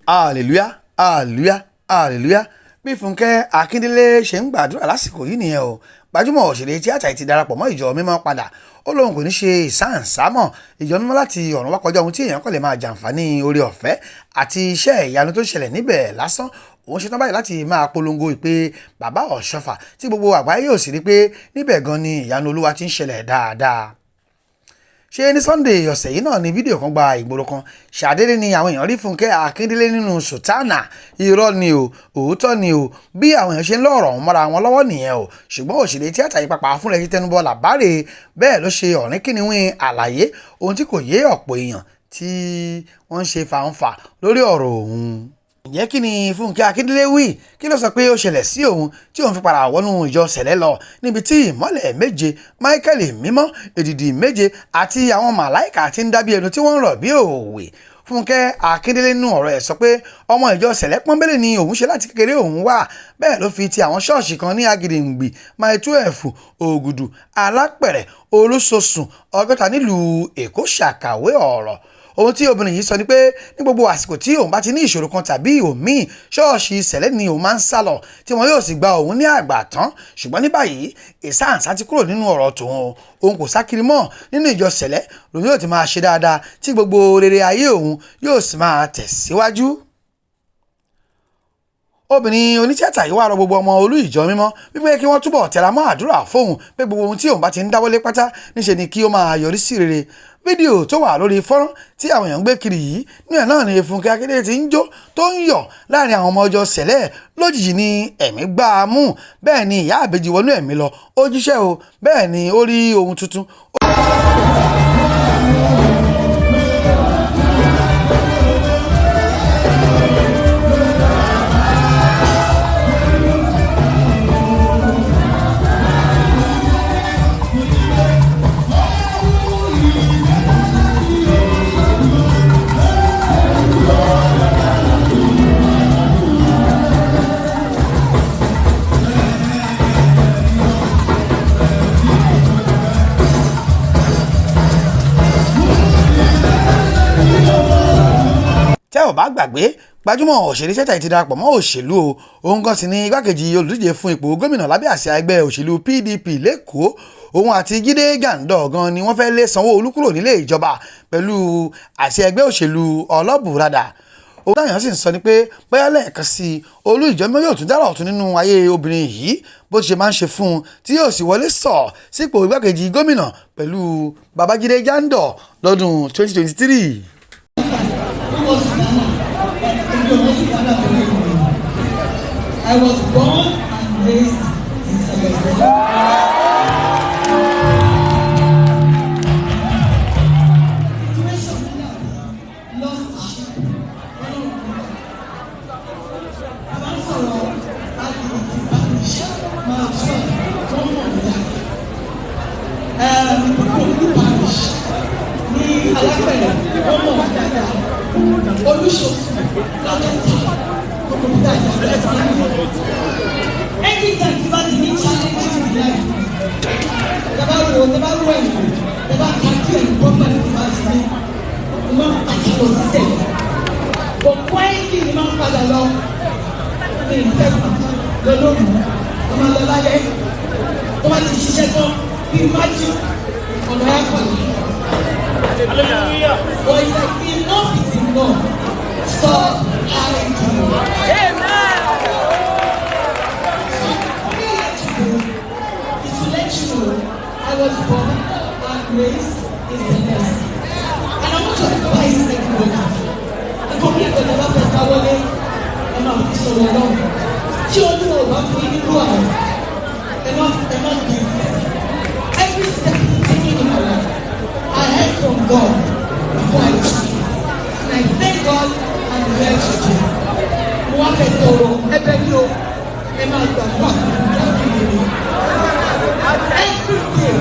hallelujah hallelujah hallelujah bí Funke Akindele ṣe ń gbàdúrà lásìkò yìí nìyẹn o. Gbajúmọ̀ òṣèré tíátà ti darapọ̀ mọ́ ìjọ mímọ́ padà. Ó lóun kò ní ṣe ìsáǹsámọ̀ ìjọ mímọ́ láti ọ̀run wá kọjá ohun tí èèyàn kò lè máa jàǹfààní oore ọ̀fẹ́ àti iṣẹ́ ìyanu tó ṣẹlẹ̀ níbẹ̀ lásán. Òun ṣetán báyìí láti máa polongo ìpè bàbá ọ̀ṣọ́fà tí gbogbo àgbáyé yóò sì rí pé níbẹ̀ gan ni ìyanu Olúwa ti ń ṣẹlẹ̀ dáadáa. Ṣé ní Sunday ọ̀sẹ̀ yìí náà ni fídíò kan gba ìgboro kan. Ṣàdédé ni àwọn èèyàn rí Funke Akindele nínú sùtánà. Irọ́ ni o, òótọ́ ni o, bí àwọn èèyàn ṣe ń lọ́rọ̀ ọ̀hún mọ́ra wọn lọ́wọ́ nìyẹn o. Ṣùgbọ́n òṣèré tíátà yìí pàpà fúnra ẹ̀ tẹnubọ làbárè bẹ́ẹ̀ ló ṣe ọ̀rìn kìnìún àlàyé ohun tí kò yé ọ̀pọ̀ èèyàn tí wọ́n ń ṣe fàǹfà lórí ọ̀rọ̀ òun. Ǹjẹ́ kí ni Funke Akindele wí? Kí ló sọ pé ó ṣẹlẹ̀ sí òun tí òun fi padà wọnú ìjọ sẹ̀lẹ̀ lọ níbi tí ìmọ́lẹ̀ méje, Máíkẹ́lì mímọ́, èdìdì méje àti àwọn màláìkà ti ń dábí ẹnu tí wọ́n ń rọ̀ bí òwe. Funke Akindele nínú ọ̀rọ̀ ẹ̀ sọ pé ọmọ ìjọ sẹ̀lẹ̀ pọ́nbélé ni òun ṣe láti kékeré òun wà. Bẹ́ẹ̀ ló fi ti àwọn ṣọ́ọ̀ṣì kan ní Agídìngbì, Mile 12, Ògùdù, Alápẹ̀rẹ̀, Olúṣosùn, Ọgọ́ta nílùú Èkó ṣàkàwé ọ̀rọ̀. Ohun tí obìnrin yìí sọ ni pé ní gbogbo àsìkò tí òun bá ti ní ìṣòro kan tàbí òmíì, ṣọ́ọ̀ṣì sẹ̀lẹ̀ ni òun máa ń sálọ tí wọn yóò sì gba òun ní àgbà tán. Ṣùgbọ́n ní báyìí ìsáǹsá ti kúrò nínú ọ̀rọ̀ tòun. Òun kò sá kiri mọ́ nínú ìjọ sẹ̀lẹ̀ lòun yóò ti máa ṣe dáadáa tí gbogbo rere ayé òun yóò sì máa tẹ̀síwájú. Obìnrin onítíátà yìí wá rọ gbogbo ọmọ olú ìjọ mímọ́ wípé kí wọ́n túbọ̀ tẹra mọ́ àdúrà fóun pé gbogbo ohun tí òun bá ti ń dáwọ́lé pátá níṣe ni kí ó máa yọrí sí rere. Fídíò tó wà lórí fọ́nrán tí àwọn èèyàn ń gbé kiri yìí níyà náà ni Funke Akindele ti ń jó tó ń yọ̀ láàrin àwọn ọmọ ọjọ́ sẹ̀lẹ̀. Lójijì ni ẹ̀mí gbá a mú. Bẹ́ẹ̀ ni ìyá àbèjì wọnú ẹ̀mí lọ. Ó jíṣẹ́ o. Bẹ́ẹ̀ ni ó rí ohun tuntun. Tẹ́ ò bá gbàgbé, gbajúmọ̀ òṣèré tíátà ti darapọ̀ mọ́ òṣèlú o. Òun gan sì ni igbákejì olùdíje fún ipò gómìnà lábẹ́ àsíá ẹgbẹ́ òṣèlú PDP lẹ́kọ̀ọ́. Òun àti Jídé Gàǹdọ̀ gan ni wọ́n fẹ́ lé Sanwó-Olú kúrò nílé ìjọba pẹ̀lú àsíá ẹgbẹ́ òṣèlú ọlọ́bùradà. Ohun táyàn sì ń sọ ni pé bóyá lẹ́ẹ̀kan sí olú ìjọ mímọ́ yóò tún dára ọ̀tún nínú ayé obìnrin yìí bó ti ṣe máa ń ṣe fún un tí yóò sì wọlé sọ sípò igbákejì gómìnà pẹ̀lú Babájídé Gàǹdọ̀ lọ́dún 2023. I was born and raised in Celeste. Anytime you want to meet challenges in life, never wait, never calculate the problem you want to meet. You want to take yourself. But quietly, you want to follow along. In fact, don't know. Come on, Lolade. Come on, Shisheko. Be magic on the airport. Hallelujah. But it's like enough is enough. Stop hiding. Amen. I was born and raised in Celeste. And I want to advise everybody. The company will never be away and not be so long. Children will not be quiet. And not be every step taken in my life, I heard from God before I took it. And I thank God and I'm here today. One Toro, Ebelio, Emma, every day, every day,